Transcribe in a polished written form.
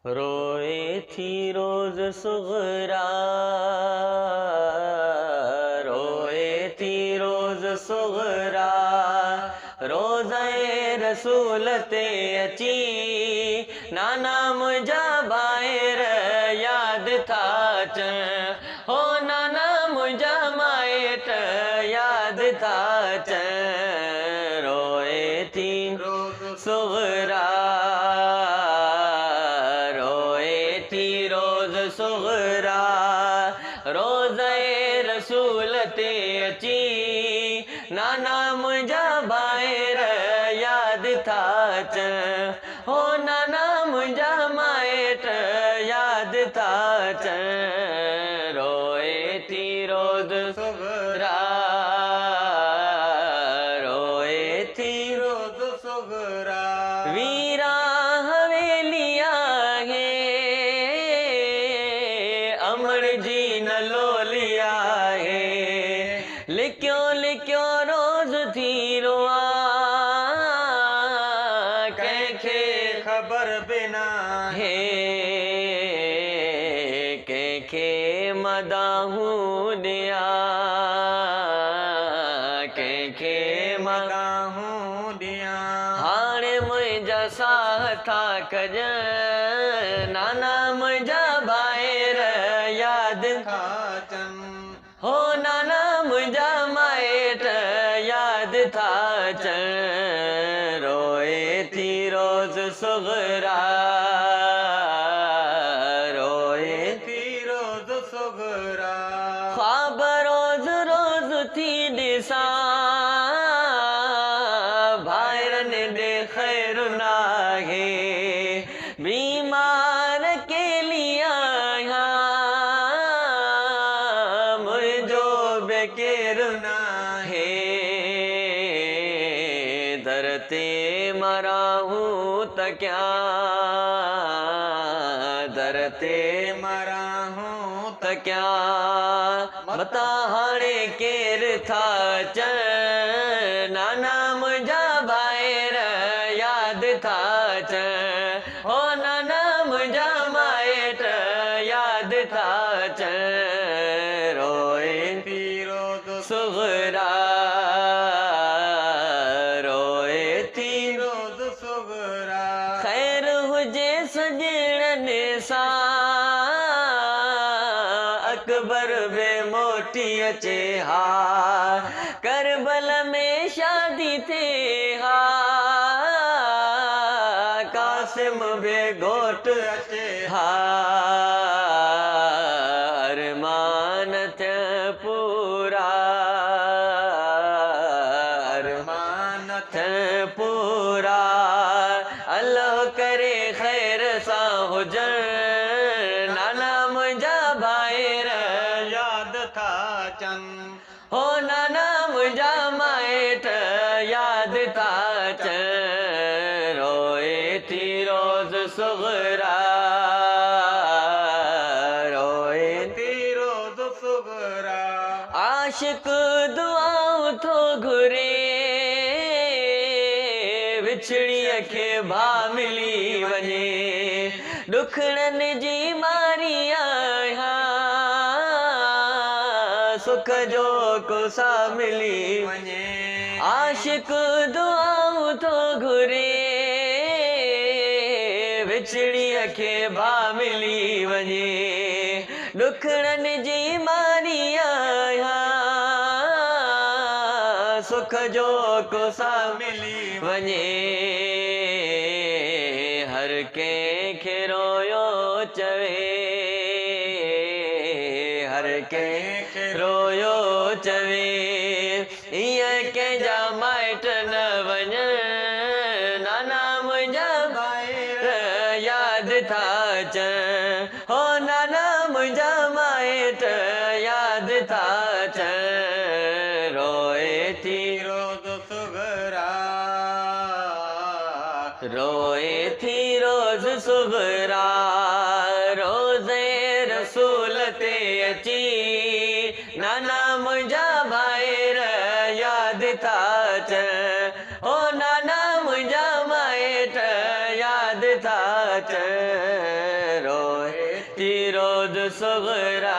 रोए थी रोज सुगरा, रोए थी रोज सुगरा, रोज़े रसूल ते अची नाना मुंहिंजा ॿाहिर याद था अचनि, हो नाना मुंहिंजा माइट याद था अचनि। रोए थी रोज सुगरा, सुगरा, रोज़े रसूल ते अची नाना मुंहिंजा ॿाहिर याद था अचनि, हो नाना मुंहिंजा माइट याद था अचनि। रोए थी रोज़ सुगरा, रोए थी रोज़ सुगरा, वीरा हवेलिया जी न लोलिया है, लिखियो लिखियो रोज थी रोआ, कंहिंखे ख़बर बिना है, कंहिंखे मदाहूं ॾिया, कंहिंखे मदाहूं ॾिया। हाणे मुंहिंजा साह था कजनि, नाना मुंहिंजा ॿाहिर याद था अचनि, हो नाना मुंहिंजा माइट याद था अचनि। रोए थी रोज़ सुगरा, रोए थी रोज़ सुगरा, ख्वाब रोज़ रोज़ थी ॾिसां, ॿाहिरनि ॾे ख़ैर नाहे, बीमार के लिया केर नाहे, दर ते मराहूं त क्या, दर ते मराहूं त क्या, मता हाणे केर था अचनि, नाना मुंहिंजा ॿाहिर याद था अचनि, हो नाना मुंहिंजा माइट याद था अचनि। रोए थी सुगरा, रोए थी रोज़ सुगरा, ख़ैर हुजे सजणनि सां, अकबर बे मोटी अचे हा, करबल में शादी थे हा, कासिम बे घोट अचे हा, अरमान थ पूरा, अरमान थ पूरा, अल्लाह करे ख़ैर सां हुजनि, नाना मुंहिंजा ॿाहिर याद था अचनि, हो नाना मुंहिंजा माइट याद था अचनि। रोए थी रोज़ सुगरा, रोए थी रोज़ सुगरा, आशिक दुआऊं थो घुरे, विछड़ीअ खे भाउ मिली वञे, ॾुखड़नि जी मारी आहियां, सुख जो कोसा मिली वञे, आशिक दुआऊं थो घुरे, विछड़ीअ खे भाउ मिली वञे, ॾुखड़नि जी मारी आहियां, सुख जो कोसा मिली वञे, हर कंहिंखे रोयो चवे, हर कंहिंखे रोयो चवे, ईअं कंहिंजा माइट न वञनि, नाना मुंहिंजा ॿाहिर याद था अचनि, हो नाना मुंहिंजा माइट याद था अचनि। रोए थी रोज़ सुगरा, रोए थी रोज़ सुगरा, रोज़े रसूल ते अची नाना मुंहिंजा ॿाहिर याद था अचनि, हो नाना मुंहिंजा माइट याद था अचनि। खुद सगरा